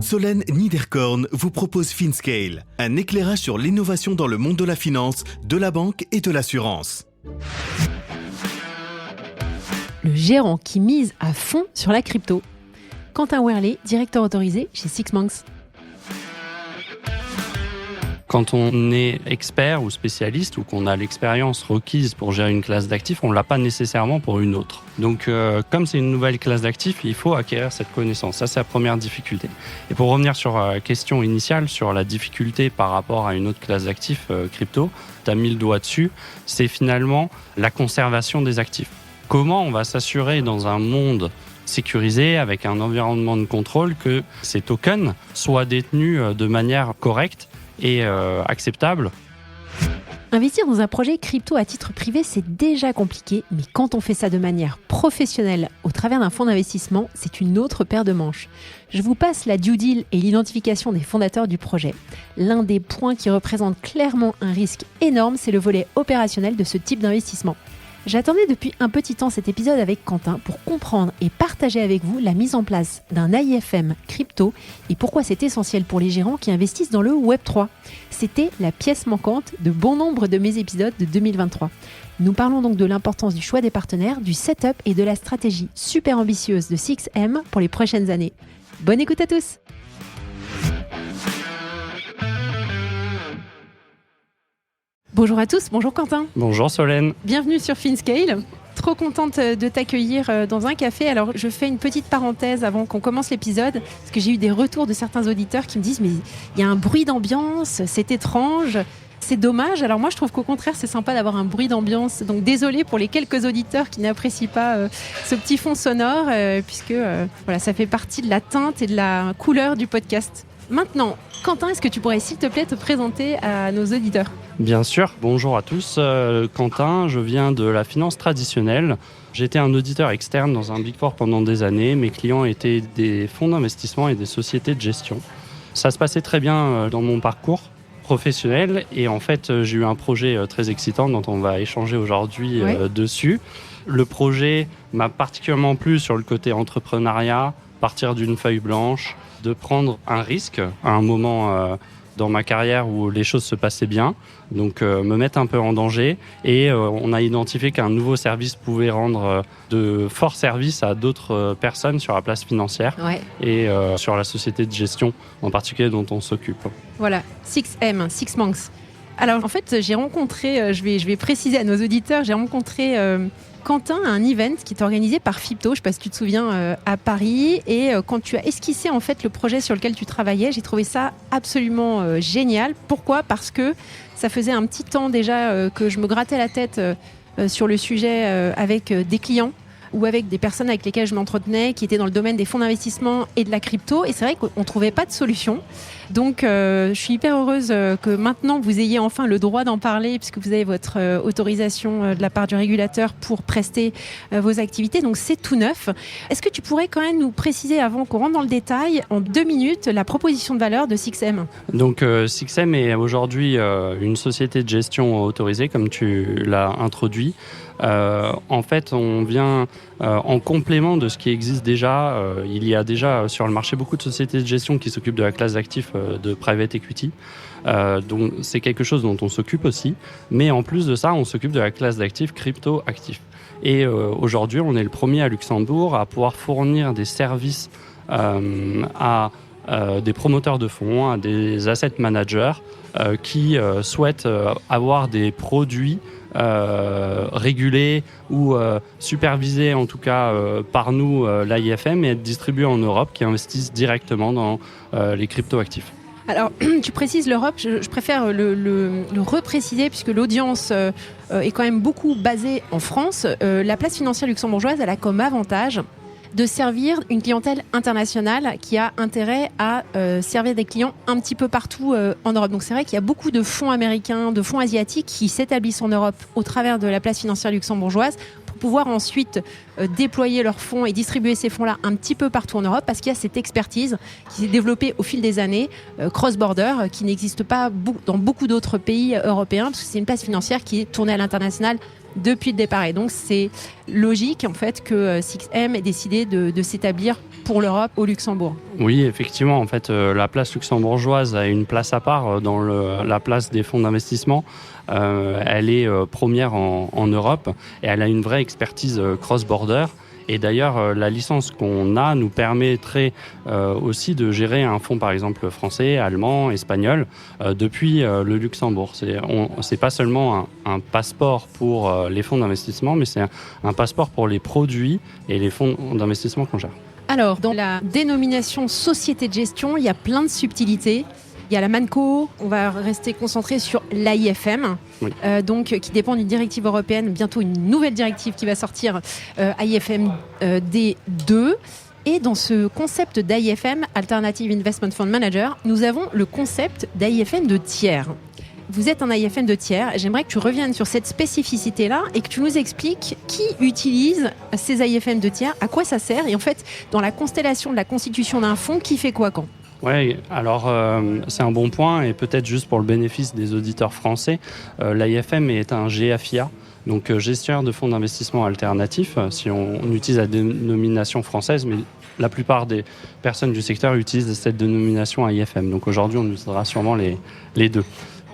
Solène Niederkorn vous propose FinScale, un éclairage sur l'innovation dans le monde de la finance, de la banque et de l'assurance. Le gérant qui mise à fond sur la crypto. Quentin Werlé, directeur autorisé chez Six Monks. Quand on est expert ou spécialiste ou qu'on a l'expérience requise pour gérer une classe d'actifs, on ne l'a pas nécessairement pour une autre. Donc, comme c'est une nouvelle classe d'actifs, il faut acquérir cette connaissance. Ça, c'est la première difficulté. Et pour revenir sur la question initiale, sur la difficulté par rapport à une autre classe d'actifs crypto, tu as mis le doigt dessus, c'est finalement la conservation des actifs. Comment on va s'assurer dans un monde sécurisé, avec un environnement de contrôle, que ces tokens soient détenus de manière correcte et acceptable. Investir dans un projet crypto à titre privé, c'est déjà compliqué, mais quand on fait ça de manière professionnelle au travers d'un fonds d'investissement, c'est une autre paire de manches. Je vous passe la due deal et l'identification des fondateurs du projet. L'un des points qui représente clairement un risque énorme, c'est le volet opérationnel de ce type d'investissement. J'attendais depuis un petit temps cet épisode avec Quentin pour comprendre et partager avec vous la mise en place d'un AIFM crypto et pourquoi c'est essentiel pour les gérants qui investissent dans le Web3. C'était la pièce manquante de bon nombre de mes épisodes de 2023. Nous parlons donc de l'importance du choix des partenaires, du setup et de la stratégie super ambitieuse de 6M pour les prochaines années. Bonne écoute à tous! Bonjour à tous, bonjour Quentin. Bonjour Solène. Bienvenue sur FinScale. Trop contente de t'accueillir dans un café. Alors je fais une petite parenthèse avant qu'on commence l'épisode, parce que j'ai eu des retours de certains auditeurs qui me disent « mais il y a un bruit d'ambiance, c'est étrange ». C'est dommage. Alors moi, je trouve qu'au contraire, c'est sympa d'avoir un bruit d'ambiance. Donc désolée pour les quelques auditeurs qui n'apprécient pas ce petit fond sonore, puisque voilà, ça fait partie de la teinte et de la couleur du podcast. Maintenant, Quentin, est-ce que tu pourrais, s'il te plaît, te présenter à nos auditeurs ? Bien sûr, bonjour à tous. Quentin, je viens de la finance traditionnelle. J'étais un auditeur externe dans un Big Four pendant des années. Mes clients étaient des fonds d'investissement et des sociétés de gestion. Ça se passait très bien dans mon parcours professionnel et en fait, j'ai eu un projet très excitant dont on va échanger aujourd'hui dessus. Le projet m'a particulièrement plu sur le côté entrepreneuriat, partir d'une feuille blanche, de prendre un risque à un moment dans ma carrière où les choses se passaient bien, donc me mettre un peu en danger. Et on a identifié qu'un nouveau service pouvait rendre de forts services à d'autres personnes sur la place financière et sur la société de gestion en particulier dont on s'occupe. Voilà, 6M, Six Monks. Alors en fait, j'ai rencontré, je vais préciser à nos auditeurs, j'ai rencontré Quentin à un event qui est organisé par Fipto, je ne sais pas si tu te souviens, à Paris. Et quand tu as esquissé en fait le projet sur lequel tu travaillais, j'ai trouvé ça absolument génial. Pourquoi ? Parce que ça faisait un petit temps déjà que je me grattais la tête sur le sujet avec des clients ou avec des personnes avec lesquelles je m'entretenais qui étaient dans le domaine des fonds d'investissement et de la crypto. Et c'est vrai qu'on ne trouvait pas de solution. Donc, je suis hyper heureuse que maintenant, vous ayez enfin le droit d'en parler puisque vous avez votre autorisation de la part du régulateur pour prester vos activités. Donc, c'est tout neuf. Est-ce que tu pourrais quand même nous préciser, avant qu'on rentre dans le détail, en 2 minutes, la proposition de valeur de 6M ? Donc, 6M est aujourd'hui une société de gestion autorisée, comme tu l'as introduit. En fait, on vient en complément de ce qui existe déjà. Il y a déjà sur le marché beaucoup de sociétés de gestion qui s'occupent de la classe d'actifs de private equity. Donc, c'est quelque chose dont on s'occupe aussi. Mais en plus de ça, on s'occupe de la classe d'actifs crypto-actifs. Et aujourd'hui, on est le premier à Luxembourg à pouvoir fournir des services à des promoteurs de fonds, à des asset managers qui souhaitent avoir des produits régulés ou supervisés en tout cas par nous, l'AIFM, et être distribués en Europe, qui investissent directement dans les crypto-actifs. Alors, tu précises l'Europe, je préfère le repréciser puisque l'audience est quand même beaucoup basée en France. La place financière luxembourgeoise, elle a comme avantage de servir une clientèle internationale qui a intérêt à servir des clients un petit peu partout en Europe. Donc c'est vrai qu'il y a beaucoup de fonds américains, de fonds asiatiques qui s'établissent en Europe au travers de la place financière luxembourgeoise pour pouvoir ensuite déployer leurs fonds et distribuer ces fonds-là un petit peu partout en Europe, parce qu'il y a cette expertise qui s'est développée au fil des années, cross-border, qui n'existe pas dans beaucoup d'autres pays européens, parce que c'est une place financière qui est tournée à l'international depuis le départ. Et donc, c'est logique en fait que 6M ait décidé de s'établir pour l'Europe au Luxembourg. Oui, effectivement. En fait, la place luxembourgeoise a une place à part dans la place des fonds d'investissement. Elle est première en Europe et elle a une vraie expertise cross-border. Et d'ailleurs, la licence qu'on a nous permettrait aussi de gérer un fonds, par exemple, français, allemand, espagnol, depuis le Luxembourg. C'est pas seulement un passeport pour les fonds d'investissement, mais c'est un passeport pour les produits et les fonds d'investissement qu'on gère. Alors, dans la dénomination société de gestion, il y a plein de subtilités. Il y a la ManCo, on va rester concentré sur l'AIFM, Oui. Donc qui dépend d'une directive européenne, bientôt une nouvelle directive qui va sortir, AIFM D2. Et dans ce concept d'AIFM, Alternative Investment Fund Manager, nous avons le concept d'AIFM de tiers. Vous êtes un AIFM de tiers. J'aimerais que tu reviennes sur cette spécificité-là et que tu nous expliques qui utilise ces AIFM de tiers, à quoi ça sert et en fait, dans la constellation de la constitution d'un fonds, qui fait quoi quand ? Oui, alors c'est un bon point et peut-être juste pour le bénéfice des auditeurs français, l'AIFM est un GFIA, donc gestionnaire de fonds d'investissement alternatifs, si on utilise la dénomination française, mais la plupart des personnes du secteur utilisent cette dénomination AIFM. Donc aujourd'hui, on utilisera sûrement les deux.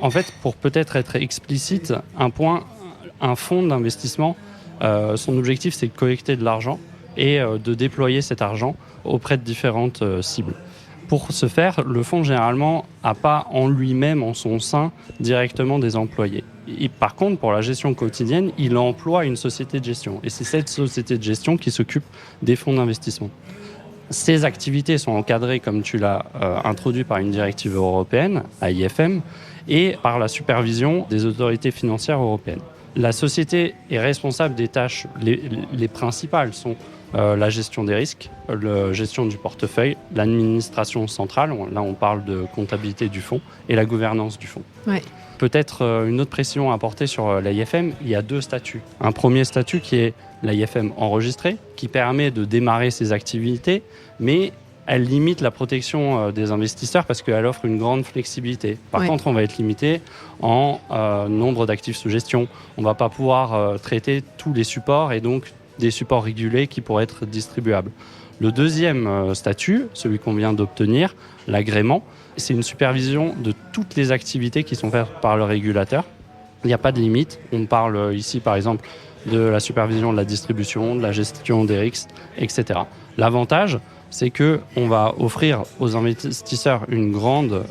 En fait, pour peut-être être explicite, un fonds d'investissement, son objectif, c'est de collecter de l'argent et de déployer cet argent auprès de différentes cibles. Pour ce faire, le fonds, généralement, n'a pas en lui-même, en son sein, directement des employés. Et par contre, pour la gestion quotidienne, il emploie une société de gestion. Et c'est cette société de gestion qui s'occupe des fonds d'investissement. Ces activités sont encadrées, comme tu l'as introduit, par une directive européenne, AIFM, et par la supervision des autorités financières européennes. La société est responsable des tâches, les principales sont la gestion des risques, la gestion du portefeuille, l'administration centrale, là on parle de comptabilité du fonds, et la gouvernance du fonds. Ouais. Peut-être une autre précision à apporter sur l'AIFM, il y a 2 statuts. Un premier statut qui est l'AIFM enregistré, qui permet de démarrer ses activités, mais elle limite la protection des investisseurs parce qu'elle offre une grande flexibilité. Par contre, on va être limité en nombre d'actifs sous gestion. On ne va pas pouvoir traiter tous les supports et donc des supports régulés qui pourraient être distribuables. Le deuxième statut, celui qu'on vient d'obtenir, l'agrément, c'est une supervision de toutes les activités qui sont faites par le régulateur. Il n'y a pas de limite. On parle ici, par exemple, de la supervision de la distribution, de la gestion des risques, etc. L'avantage, c'est qu'on va offrir aux investisseurs une grande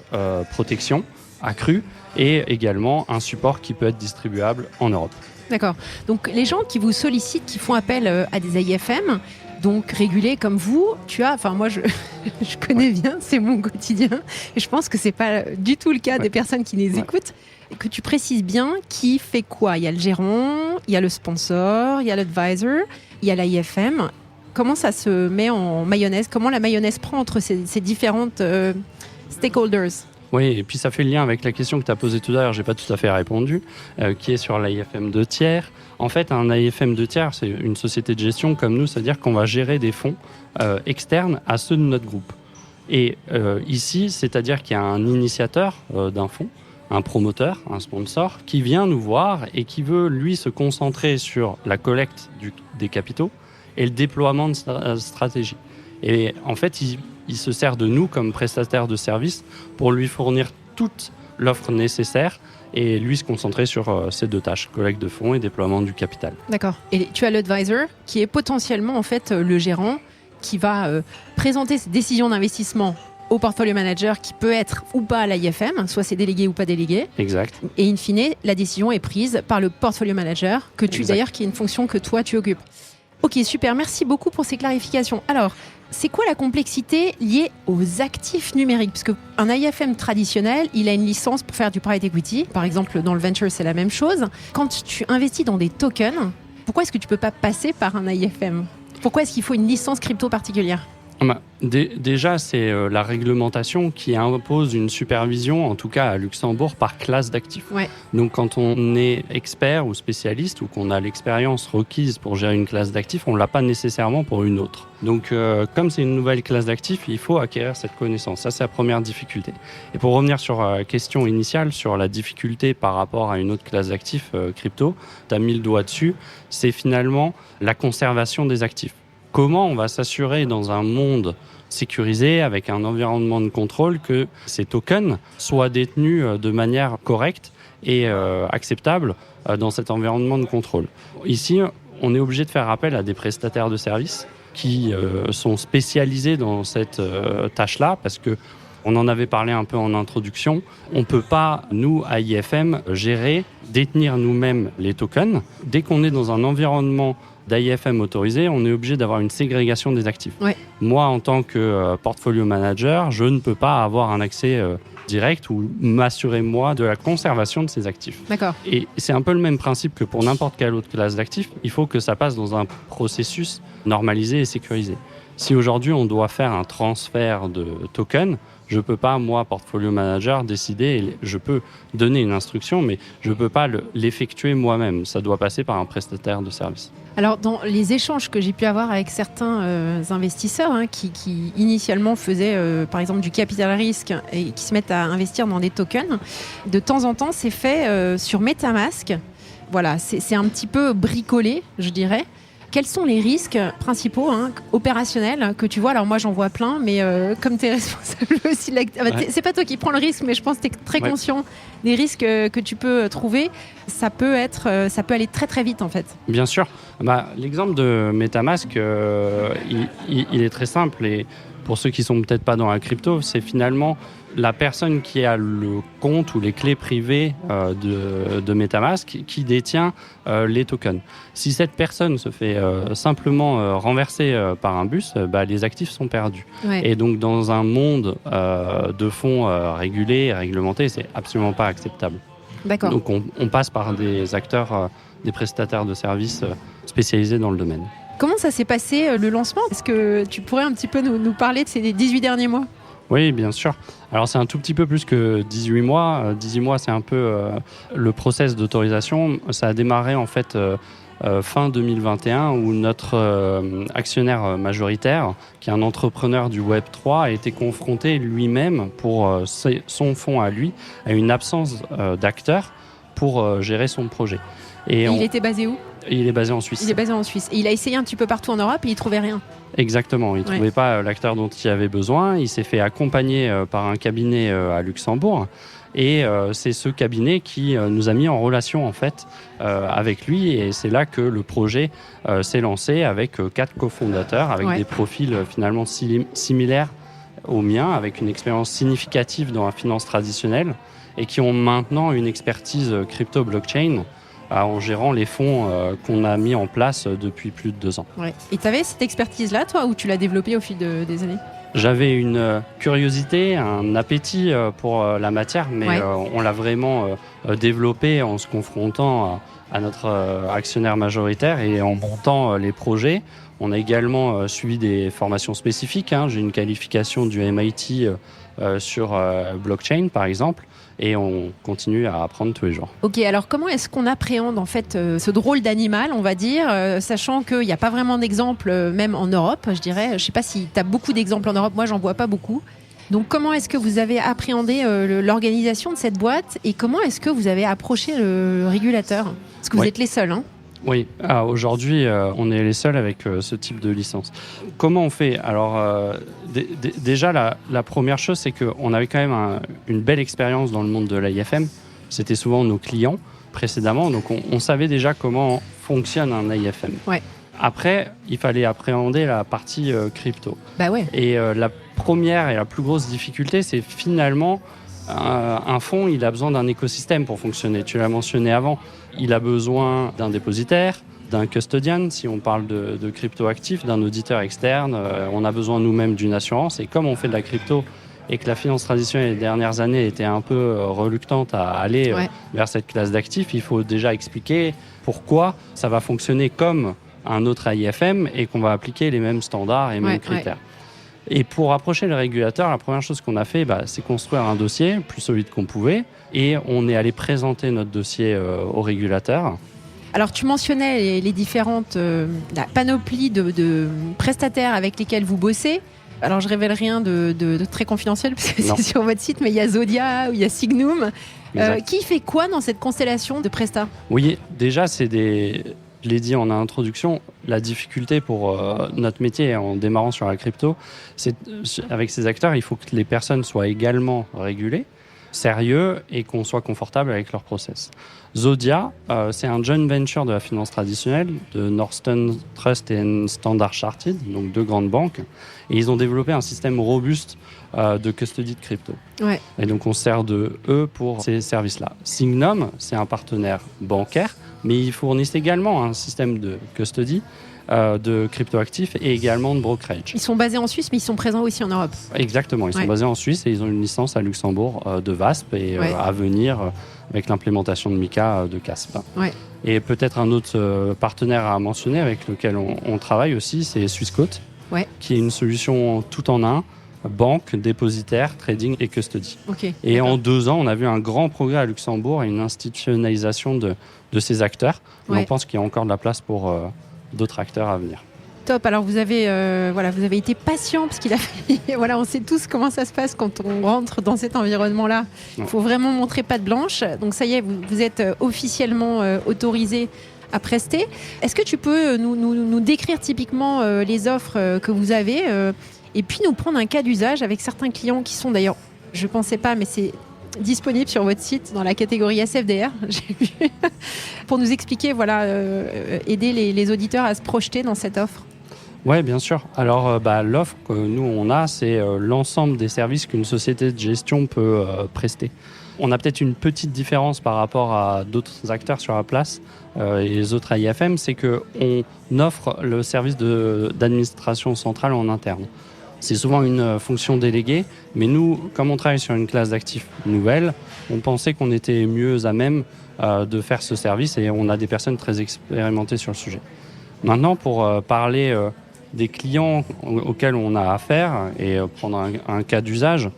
protection accrue et également un support qui peut être distribuable en Europe. D'accord. Donc les gens qui vous sollicitent, qui font appel à des AIFM, donc régulés comme vous, moi je connais bien, c'est mon quotidien, et je pense que c'est pas du tout le cas des personnes qui les écoutent, et que tu précises bien qui fait quoi. Il y a le gérant, il y a le sponsor, il y a l'advisor, il y a l'AIFM. Comment ça se met en mayonnaise ? Comment la mayonnaise prend entre ces différentes stakeholders ? Oui, et puis ça fait le lien avec la question que tu as posée tout à l'heure, je n'ai pas tout à fait répondu, qui est sur l'AIFM de tiers. En fait, un AIFM de tiers, c'est une société de gestion comme nous, c'est-à-dire qu'on va gérer des fonds externes à ceux de notre groupe. Et ici, c'est-à-dire qu'il y a un initiateur d'un fonds, un promoteur, un sponsor, qui vient nous voir et qui veut, lui, se concentrer sur la collecte des capitaux et le déploiement de stratégie. Et en fait, il se sert de nous comme prestataire de services pour lui fournir toute l'offre nécessaire et lui se concentrer sur ces 2 tâches, collecte de fonds et déploiement du capital. D'accord. Et tu as l'advisor qui est potentiellement en fait le gérant qui va présenter ses décisions d'investissement au portfolio manager qui peut être ou pas à l'AIFM, soit c'est délégué ou pas délégué. Exact. Et in fine, la décision est prise par le portfolio manager d'ailleurs qui est une fonction que toi tu occupes. Ok, super, merci beaucoup pour ces clarifications. Alors, c'est quoi la complexité liée aux actifs numériques ? Parce qu'un AIFM traditionnel, il a une licence pour faire du private equity. Par exemple, dans le venture, c'est la même chose. Quand tu investis dans des tokens, pourquoi est-ce que tu ne peux pas passer par un AIFM ? Pourquoi est-ce qu'il faut une licence crypto particulière ? Déjà, c'est la réglementation qui impose une supervision, en tout cas à Luxembourg, par classe d'actifs. Ouais. Donc, quand on est expert ou spécialiste ou qu'on a l'expérience requise pour gérer une classe d'actifs, on ne l'a pas nécessairement pour une autre. Donc, comme c'est une nouvelle classe d'actifs, il faut acquérir cette connaissance. Ça, c'est la première difficulté. Et pour revenir sur la question initiale, sur la difficulté par rapport à une autre classe d'actifs crypto, tu as mis le doigt dessus, c'est finalement la conservation des actifs. Comment on va s'assurer dans un monde sécurisé, avec un environnement de contrôle, que ces tokens soient détenus de manière correcte et acceptable dans cet environnement de contrôle. Ici, on est obligé de faire appel à des prestataires de services qui sont spécialisés dans cette tâche-là, parce que on en avait parlé un peu en introduction. On ne peut pas, nous, à IFM, gérer, détenir nous-mêmes les tokens. Dès qu'on est dans un environnement d'IFM autorisé, on est obligé d'avoir une ségrégation des actifs. Ouais. Moi, en tant que portfolio manager, je ne peux pas avoir un accès direct ou m'assurer, moi, de la conservation de ces actifs. D'accord. Et c'est un peu le même principe que pour n'importe quelle autre classe d'actifs. Il faut que ça passe dans un processus normalisé et sécurisé. Si aujourd'hui, on doit faire un transfert de tokens, je ne peux pas, moi, portfolio manager, décider, je peux donner une instruction, mais je ne peux pas l'effectuer moi-même. Ça doit passer par un prestataire de service. Alors, dans les échanges que j'ai pu avoir avec certains investisseurs qui initialement faisaient, par exemple, du capital risque et qui se mettent à investir dans des tokens, de temps en temps, c'est fait sur MetaMask. Voilà, c'est un petit peu bricolé, je dirais. Quels sont les risques principaux opérationnels que tu vois? Alors moi j'en vois plein, mais comme tu es responsable aussi de c'est pas toi qui prends le risque, mais je pense que tu es très conscient des risques que tu peux trouver. Ça peut aller très très vite en fait. Bien sûr. L'exemple de MetaMask, il est très simple, et pour ceux qui sont peut-être pas dans la crypto, c'est finalement la personne qui a le compte ou les clés privées de MetaMask qui détient les tokens. Si cette personne se fait simplement renverser par un bus, les actifs sont perdus. Ouais. Et donc dans un monde de fonds régulés et réglementés, c'est absolument pas acceptable. D'accord. Donc on passe par des acteurs, des prestataires de services spécialisés dans le domaine. Comment ça s'est passé le lancement? Est-ce que tu pourrais un petit peu nous parler de ces 18 derniers mois? Oui, bien sûr. Alors, c'est un tout petit peu plus que 18 mois. 18 mois, c'est un peu le process d'autorisation. Ça a démarré, en fait, fin 2021, où notre actionnaire majoritaire, qui est un entrepreneur du Web3, a été confronté lui-même, pour son fonds à lui, à une absence d'acteurs pour gérer son projet. Il était basé où? Il est basé en Suisse. Il est basé en Suisse. Et il a essayé un petit peu partout en Europe et il ne trouvait rien. Exactement, il ne trouvait pas l'acteur dont il avait besoin. Il s'est fait accompagner par un cabinet à Luxembourg. Et c'est ce cabinet qui nous a mis en relation en fait avec lui. Et c'est là que le projet s'est lancé avec 4 cofondateurs, avec des profils finalement similaires aux miens, avec une expérience significative dans la finance traditionnelle et qui ont maintenant une expertise crypto-blockchain en gérant les fonds qu'on a mis en place depuis plus de 2 ans. Ouais. Et tu avais cette expertise-là, toi, ou tu l'as développée au fil des années? J'avais une curiosité, un appétit pour la matière, mais on l'a vraiment développé en se confrontant à notre actionnaire majoritaire et en montant les projets. On a également suivi des formations spécifiques. J'ai une qualification du MIT sur blockchain, par exemple. Et on continue à apprendre tous les jours. Ok, alors comment est-ce qu'on appréhende en fait ce drôle d'animal, on va dire, sachant qu'il n'y a pas vraiment d'exemples, même en Europe, je dirais. Je ne sais pas si tu as beaucoup d'exemples en Europe, moi j'en vois pas beaucoup. Donc comment est-ce que vous avez appréhendé l'organisation de cette boîte et comment est-ce que vous avez approché le régulateur? Parce que vous êtes les seuls, hein? Oui, aujourd'hui, on est les seuls avec ce type de licence. Comment on fait? Alors, déjà, la première chose, c'est qu'on avait quand même une belle expérience dans le monde de l'IFM. C'était souvent nos clients précédemment, donc on savait déjà comment fonctionne un IFM. Ouais. Après, il fallait appréhender la partie crypto. Bah ouais. Et la première et la plus grosse difficulté, c'est finalement... Un fonds, il a besoin d'un écosystème pour fonctionner. Tu l'as mentionné avant. Il a besoin d'un dépositaire, d'un custodian, si on parle de crypto-actifs, d'un auditeur externe. On a besoin nous-mêmes d'une assurance. Et comme on fait de la crypto et que la finance traditionnelle les dernières années était un peu reluctante à aller vers cette classe d'actifs, il faut déjà expliquer pourquoi ça va fonctionner comme un autre IFM et qu'on va appliquer les mêmes standards et mêmes critères. Et pour approcher le régulateur, la première chose qu'on a fait, c'est construire un dossier plus solide qu'on pouvait. Et on est allé présenter notre dossier au régulateur. Alors, tu mentionnais les différentes la panoplie de prestataires avec lesquels vous bossez. Alors, je révèle rien de très confidentiel, parce que c'est sur votre site, mais il y a Zodia, il y a Signum. Qui fait quoi dans cette constellation de prestats ? Oui, déjà, je l'ai dit en introduction, la difficulté pour notre métier en démarrant sur la crypto, c'est avec ces acteurs, il faut que les personnes soient également régulées, sérieux et qu'on soit confortable avec leur process. Zodia, c'est un joint venture de la finance traditionnelle, de Northern Trust et Standard Chartered, donc 2 grandes banques. Et ils ont développé un système robuste de custody de crypto. Ouais. Et donc on se sert de eux pour ces services-là. Signum, c'est un partenaire bancaire, mais ils fournissent également un système de custody de cryptoactifs et également de brokerage. Ils sont basés en Suisse, mais ils sont présents aussi en Europe. Exactement, ils sont basés en Suisse et ils ont une licence à Luxembourg de VASP et à venir avec l'implémentation de MiCA de CASP. Ouais. Et peut-être un autre partenaire à mentionner avec lequel on travaille aussi, c'est Swissquote, qui est une solution tout en un, banque, dépositaire, trading et custody. Okay, et en 2 ans, on a vu un grand progrès à Luxembourg et une institutionnalisation de ces acteurs. Et on pense qu'il y a encore de la place pour d'autres acteurs à venir. Top. Alors vous avez été patient parce qu'il a fallu, on sait tous comment ça se passe quand on rentre dans cet environnement-là. Il faut vraiment montrer patte blanche. Donc ça y est, vous êtes officiellement autorisé à prester. Est-ce que tu peux nous décrire typiquement les offres que vous avez et puis nous prendre un cas d'usage avec certains clients qui sont d'ailleurs, je ne pensais pas, mais c'est disponible sur votre site dans la catégorie SFDR, j'ai vu, pour nous expliquer, aider les auditeurs à se projeter dans cette offre. Oui, bien sûr. Alors, l'offre que nous, on a, c'est l'ensemble des services qu'une société de gestion peut prester. On a peut-être une petite différence par rapport à d'autres acteurs sur la place et les autres AIFM, c'est qu'on offre le service d'administration centrale en interne. C'est souvent une fonction déléguée, mais nous, comme on travaille sur une classe d'actifs nouvelle, on pensait qu'on était mieux à même de faire ce service et on a des personnes très expérimentées sur le sujet. Maintenant, pour parler des clients auxquels on a affaire et prendre un cas d'usage,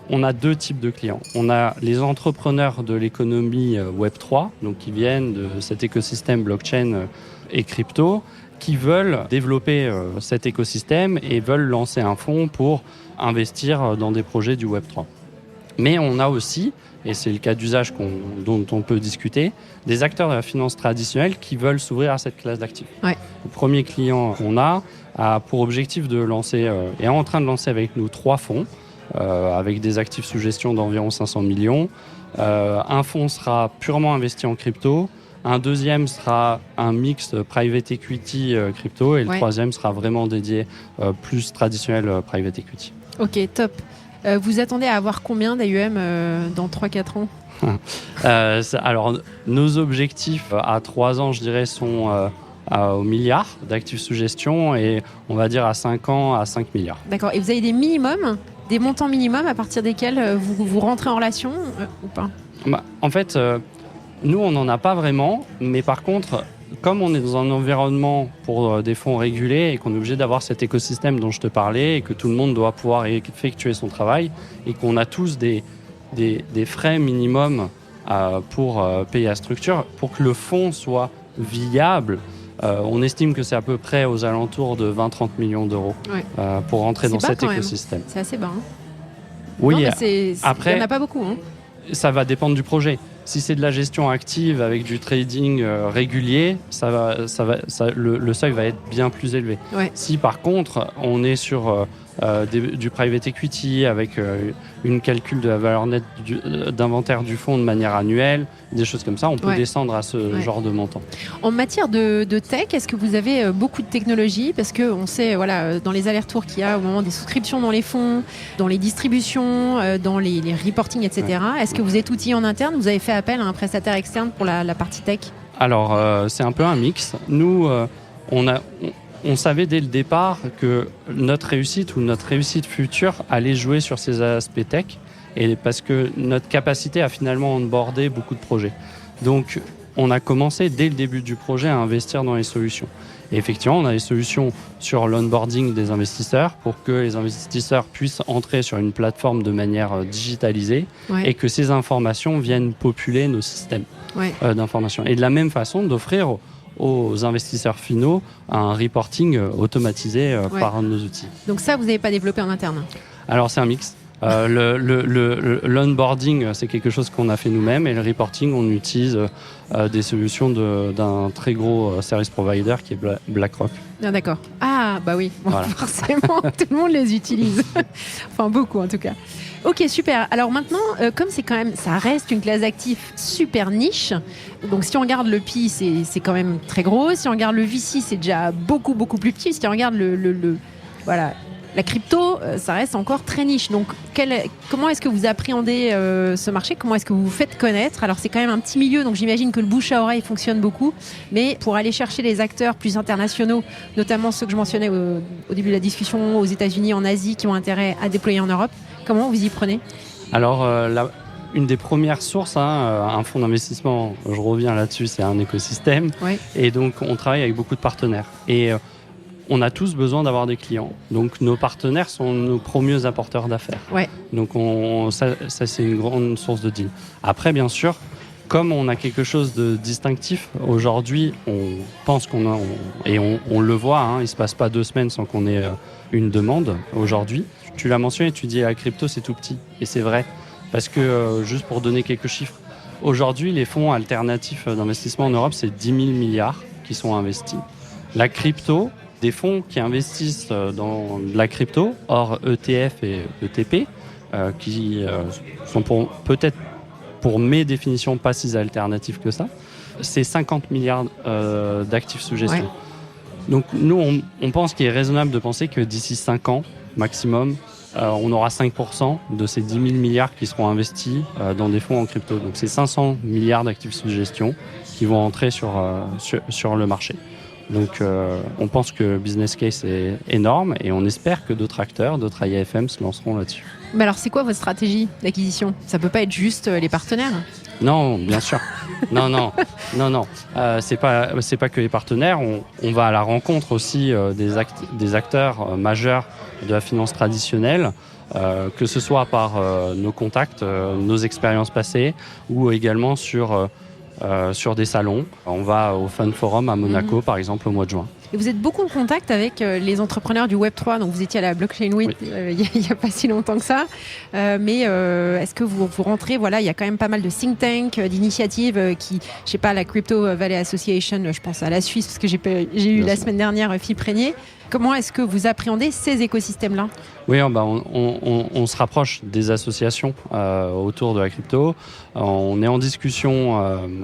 on a 2 types de clients. On a les entrepreneurs de l'économie Web3, donc qui viennent de cet écosystème blockchain et crypto, qui veulent développer cet écosystème et veulent lancer un fonds pour investir dans des projets du Web3. Mais on a aussi, et c'est le cas d'usage dont on peut discuter, des acteurs de la finance traditionnelle qui veulent s'ouvrir à cette classe d'actifs. Ouais. Le premier client qu'on a pour objectif de lancer, est en train de lancer avec nous 3 fonds, avec des actifs sous gestion d'environ 500 millions. Un fonds sera purement investi en crypto. Un deuxième sera un mix private equity crypto et le troisième sera vraiment dédié plus traditionnel private equity. Ok, top. Vous attendez à avoir combien d'AUM dans 3-4 ans Alors, nos objectifs à 3 ans, je dirais, sont au milliard d'actifs sous gestion et on va dire à 5 ans à 5 milliards. D'accord. Et vous avez des minimums, des montants minimums à partir desquels vous rentrez en relation ou pas ? En fait... Nous, on n'en a pas vraiment, mais par contre, comme on est dans un environnement pour des fonds régulés et qu'on est obligé d'avoir cet écosystème dont je te parlais et que tout le monde doit pouvoir effectuer son travail et qu'on a tous des frais minimums pour payer la structure, pour que le fonds soit viable, on estime que c'est à peu près aux alentours de 20-30 millions d'euros pour rentrer dans cet écosystème. C'est assez bas. Hein. Oui, non, mais après, il n'y en a pas beaucoup. Hein. Ça va dépendre du projet. Si c'est de la gestion active avec du trading régulier, le seuil va être bien plus élevé. Ouais. Si par contre, on est sur du private equity avec une calcul de la valeur nette d'inventaire du fonds de manière annuelle, des choses comme ça, on peut descendre à ce genre de montant. En matière de tech, est-ce que vous avez beaucoup de technologie ? Parce qu'on sait, dans les allers-retours qu'il y a au moment des souscriptions dans les fonds, dans les distributions, dans les reporting, etc. Est-ce que vous êtes outillé en interne ? Vous avez fait appel à un prestataire externe pour la partie tech ? Alors, c'est un peu un mix. Nous, on savait dès le départ que notre réussite ou notre réussite future allait jouer sur ces aspects tech, et parce que notre capacité a finalement onboardé beaucoup de projets. Donc, on a commencé dès le début du projet à investir dans les solutions. Et effectivement, on a des solutions sur l'onboarding des investisseurs pour que les investisseurs puissent entrer sur une plateforme de manière digitalisée et que ces informations viennent populer nos systèmes d'information. Et de la même façon, d'offrir aux investisseurs finaux un reporting automatisé par nos outils. Donc ça, vous n'avez pas développé en interne? Alors, c'est un mix. L'onboarding, c'est quelque chose qu'on a fait nous-mêmes, et le reporting, on utilise des solutions d'un très gros service provider qui est BlackRock. Ah, d'accord. Ah, bah oui, bon, voilà. Forcément, tout le monde les utilise. Enfin, beaucoup en tout cas. Ok, super. Alors maintenant, comme c'est quand même, ça reste une classe d'actifs super niche. Donc si on regarde le PI, c'est quand même très gros. Si on regarde le VC, c'est déjà beaucoup plus petit. Si on regarde voilà, la crypto, ça reste encore très niche. Donc comment est-ce que vous appréhendez ce marché? Comment est-ce que vous vous faites connaître? Alors c'est quand même un petit milieu, donc j'imagine que le bouche à oreille fonctionne beaucoup. Mais pour aller chercher les acteurs plus internationaux, notamment ceux que je mentionnais au début de la discussion, aux États-Unis, en Asie, qui ont intérêt à déployer en Europe, comment vous y prenez? Alors, une des premières sources, un fonds d'investissement, je reviens là-dessus, c'est un écosystème. Oui. Et donc, on travaille avec beaucoup de partenaires. Et on a tous besoin d'avoir des clients. Donc, nos partenaires sont nos premiers apporteurs d'affaires. Ouais. Donc, ça, c'est une grande source de deal. Après, bien sûr, comme on a quelque chose de distinctif, aujourd'hui, on pense on le voit, il ne se passe pas 2 semaines sans qu'on ait une demande aujourd'hui. Tu l'as mentionné, tu dis la crypto, c'est tout petit. Et c'est vrai. Parce que, juste pour donner quelques chiffres, aujourd'hui, les fonds alternatifs d'investissement en Europe, c'est 10 000 milliards qui sont investis. La crypto, des fonds qui investissent dans la crypto, hors ETF et ETP, qui sont peut-être pour mes définitions pas si alternatifs que ça, c'est 50 milliards d'actifs sous gestion. Ouais. Donc nous, on pense qu'il est raisonnable de penser que d'ici 5 ans, maximum, on aura 5% de ces 10 000 milliards qui seront investis dans des fonds en crypto. Donc c'est 500 milliards d'actifs sous gestion qui vont entrer sur le marché. Donc on pense que le business case est énorme et on espère que d'autres acteurs, d'autres IAFM se lanceront là-dessus. Mais alors c'est quoi votre stratégie d'acquisition? Ça peut pas être juste les partenaires? Non, bien sûr. Non. C'est pas que les partenaires. On va à la rencontre aussi des acteurs majeurs de la finance traditionnelle, que ce soit par nos contacts, nos expériences passées, ou également sur des salons. On va au Fund Forum à Monaco, par exemple, au mois de juin. Et vous êtes beaucoup en contact avec les entrepreneurs du Web3, donc vous étiez à la Blockchain Week il n'y a pas si longtemps que ça. Mais est-ce que vous rentrez, voilà, il y a quand même pas mal de think tanks, d'initiatives qui, je sais pas, la Crypto Valley Association, je pense à la Suisse, parce que j'ai eu la semaine dernière Philippe Régnier. Comment est-ce que vous appréhendez ces écosystèmes-là? Oui, on se rapproche des associations autour de la crypto. On est en discussion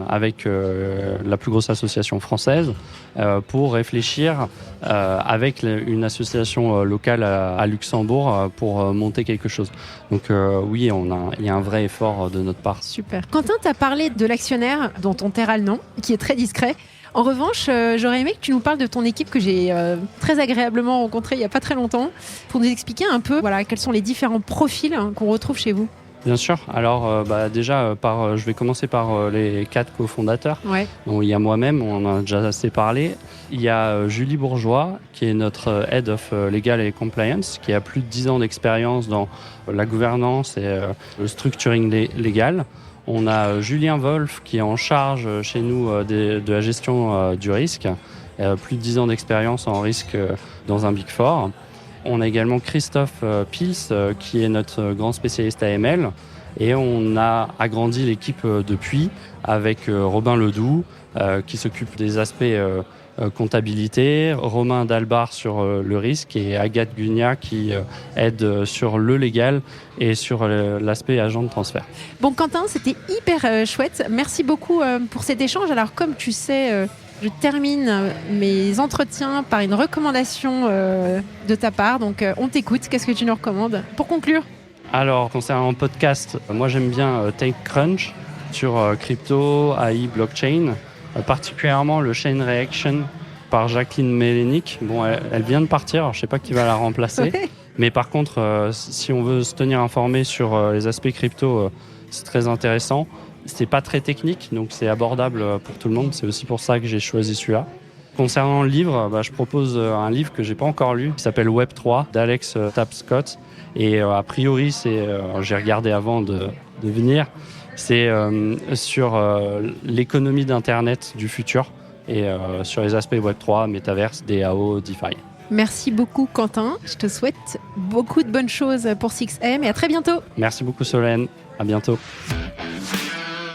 avec la plus grosse association française pour réfléchir avec une association locale à Luxembourg pour monter quelque chose. Donc oui, il y a un vrai effort de notre part. Super. Quentin, tu as parlé de l'actionnaire dont on taira le nom, qui est très discret. En revanche, j'aurais aimé que tu nous parles de ton équipe que j'ai très agréablement rencontrée il n'y a pas très longtemps, pour nous expliquer un peu quels sont les différents profils qu'on retrouve chez vous. Bien sûr. Alors déjà, je vais commencer par les 4 cofondateurs. Ouais. Donc, il y a moi-même, on en a déjà assez parlé. Il y a Julie Bourgeois, qui est notre Head of Legal and Compliance, qui a plus de 10 ans d'expérience dans la gouvernance et le structuring légal. On a Julien Wolf qui est en charge chez nous de la gestion du risque, plus de 10 ans d'expérience en risque dans un Big Four. On a également Christophe Pils qui est notre grand spécialiste AML, et on a agrandi l'équipe depuis avec Robin Ledoux qui s'occupe des aspects comptabilité, Romain Dalbar sur le risque et Agathe Gugnat qui aide sur le légal et sur l'aspect agent de transfert. Bon Quentin, c'était hyper chouette. Merci beaucoup pour cet échange. Alors comme tu sais, je termine mes entretiens par une recommandation de ta part. Donc on t'écoute. Qu'est-ce que tu nous recommandes pour conclure? Alors concernant un podcast, moi j'aime bien TechCrunch sur crypto, AI, blockchain. Particulièrement le Chain Reaction par Jacqueline Mélenic. Bon, elle vient de partir, alors je ne sais pas qui va la remplacer. Ouais. Mais par contre, si on veut se tenir informé sur les aspects crypto, c'est très intéressant. C'est pas très technique, donc c'est abordable pour tout le monde. C'est aussi pour ça que j'ai choisi celui-là. Concernant le livre, je propose un livre que j'ai pas encore lu, qui s'appelle Web3 d'Alex Tapscott. Et a priori, j'ai regardé avant de venir, c'est sur l'économie d'Internet du futur et sur les aspects Web3, Metaverse, DAO, DeFi. Merci beaucoup Quentin, je te souhaite beaucoup de bonnes choses pour 6M et à très bientôt. Merci beaucoup Solène, à bientôt.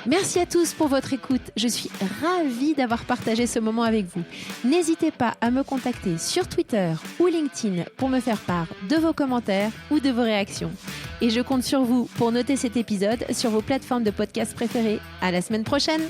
Merci à tous pour votre écoute. Je suis ravie d'avoir partagé ce moment avec vous. N'hésitez pas à me contacter sur Twitter ou LinkedIn pour me faire part de vos commentaires ou de vos réactions. Et je compte sur vous pour noter cet épisode sur vos plateformes de podcast préférées. À la semaine prochaine!